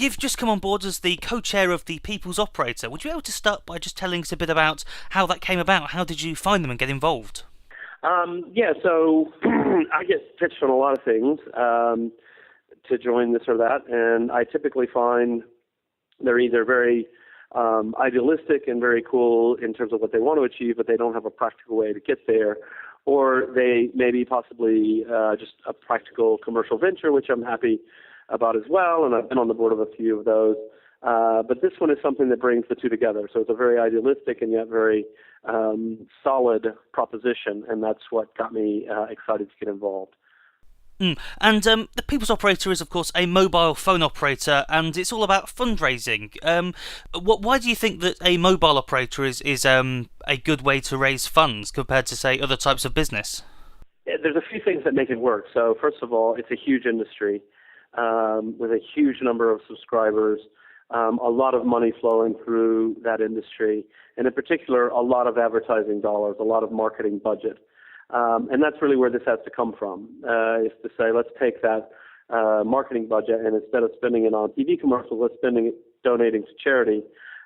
you've just come on board as the co-chair of the People's Operator. Would you be able to start by just telling us a bit about how that came about? How did you find them and get involved? So I get pitched on a lot of things to join this or that, and I typically find they're either very idealistic and very cool in terms of what they want to achieve, but they don't have a practical way to get there, or they may be possibly just a practical commercial venture, which I'm happy about as well, and I've been on the board of a few of those. But this one is something that brings the two together. So it's a very idealistic and yet very solid proposition, and that's what got me excited to get involved. And the People's Operator is, of course, a mobile phone operator, and it's all about fundraising. Why do you think that a mobile operator is a good way to raise funds compared to, say, other types of business? There's a few things that make it work. So first of all, it's a huge industry with a huge number of subscribers, a lot of money flowing through that industry, and in particular, a lot of advertising dollars, a lot of marketing budget. And that's really where this has to come from, is to say, let's take that marketing budget and instead of spending it on TV commercials, let's spending it donating to charity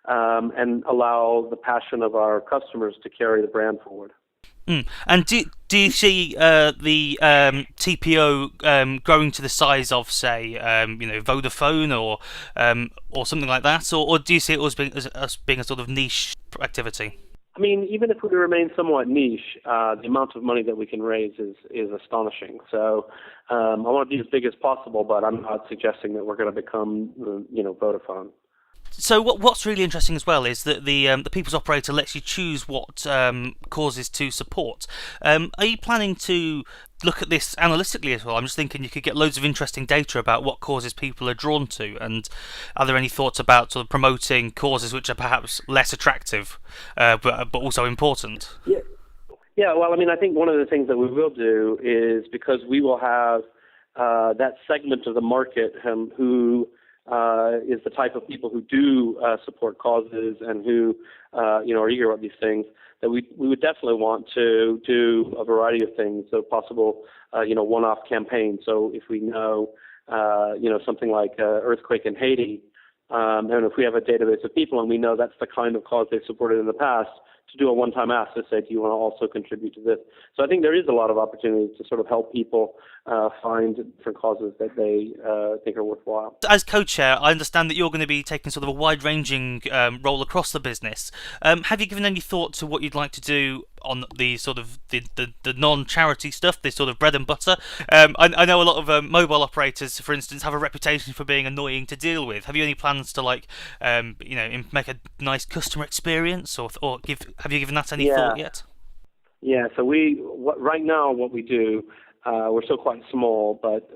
and allow the passion of our customers to carry the brand forward. And do you see the TPO growing to the size of, say, Vodafone or something like that, or do you see it as being a sort of niche activity? I mean, even if we remain somewhat niche, the amount of money that we can raise is astonishing. So I want to be as big as possible, but I'm not suggesting that we're going to become, Vodafone. So what's really interesting as well is that the People's Operator lets you choose what causes to support. Are you planning to look at this analytically as well? I'm just thinking you could get loads of interesting data about what causes people are drawn to, and are there any thoughts about sort of promoting causes which are perhaps less attractive, but also important? Yeah. Well, I mean, I think one of the things that we will do is, because we will have that segment of the market who is the type of people who do support causes and who are eager about these things, that we would definitely want to do a variety of things. So possible one-off campaigns. So if we know something like earthquake in Haiti, and if we have a database of people and we know that's the kind of cause they've supported in the past, to do a one-time ask to say, do you want to also contribute to this? So I think there is a lot of opportunity to sort of help people find different causes that they think are worthwhile. As co-chair, I understand that you're going to be taking sort of a wide-ranging role across the business. Have you given any thought to what you'd like to do on the sort of the non-charity stuff, the sort of bread and butter? I know a lot of mobile operators, for instance, have a reputation for being annoying to deal with. Have you any plans to make a nice customer experience, or have you given that any thought yet? Yeah. So right now what we do, we're still quite small, but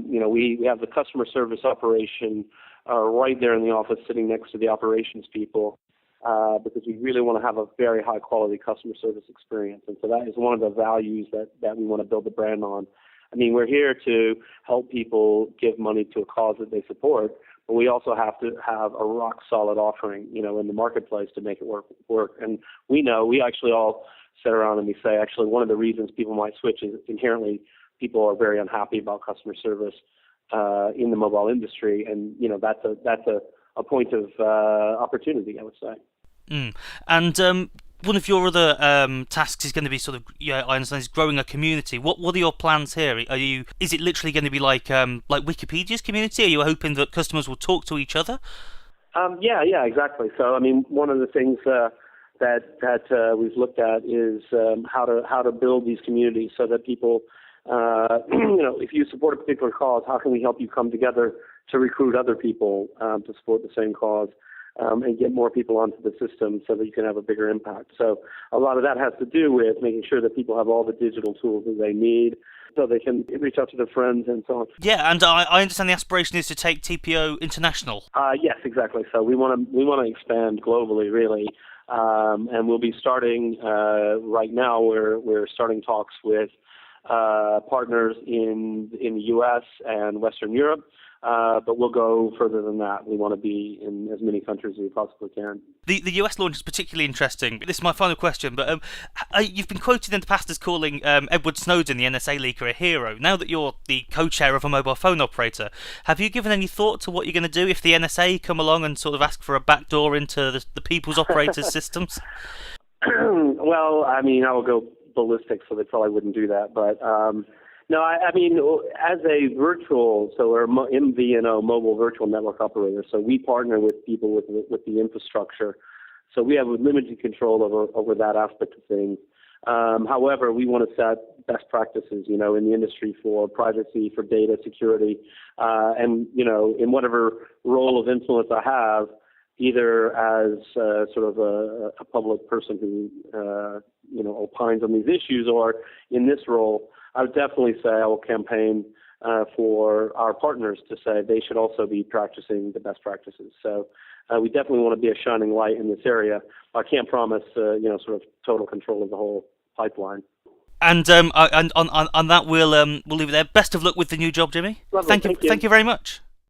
we have the customer service operation right there in the office, sitting next to the operations people. Because we really want to have a very high quality customer service experience. And so that is one of the values that we want to build the brand on. I mean, we're here to help people give money to a cause that they support, but we also have to have a rock solid offering, in the marketplace to make it work. And we actually all sit around and we say, actually, one of the reasons people might switch is inherently people are very unhappy about customer service in the mobile industry. And, that's a point of opportunity, I would say. And one of your other tasks is going to be sort of, I understand, is growing a community. What are your plans here? Is it literally going to be like Wikipedia's community? Are you hoping that customers will talk to each other? Yeah, exactly. So, I mean, one of the things that we've looked at is how to build these communities so that people, if you support a particular cause, how can we help you come together to recruit other people to support the same cause? And get more people onto the system so that you can have a bigger impact. So a lot of that has to do with making sure that people have all the digital tools that they need so they can reach out to their friends and so on. Yeah, and I understand the aspiration is to take TPO international. Yes, exactly. So we want to expand globally, really. And we'll be starting right now. We're starting talks with partners in the U.S. and Western Europe. but we'll go further than that. We want to be in as many countries as we possibly can. The US launch is particularly interesting. This is my final question, but you've been quoted in the past as calling Edward Snowden, the NSA leaker, a hero. Now that you're the co-chair of a mobile phone operator, have you given any thought to what you're going to do if the NSA come along and sort of ask for a backdoor into the people's operators' systems? Well, I mean, I will go ballistic, so they probably wouldn't do that. But no, I mean, as a virtual, so we're MVNO, mobile virtual network operator. So we partner with people with the infrastructure. So we have limited control over that aspect of things. However, we want to set best practices, in the industry for privacy, for data security, and in whatever role of influence I have, either as sort of a public person who opines on these issues, or in this role, I would definitely say I will campaign for our partners to say they should also be practicing the best practices. So we definitely want to be a shining light in this area. I can't promise, sort of total control of the whole pipeline. And on that, we'll leave it there. Best of luck with the new job, Jimmy. Lovely. Thank you very much.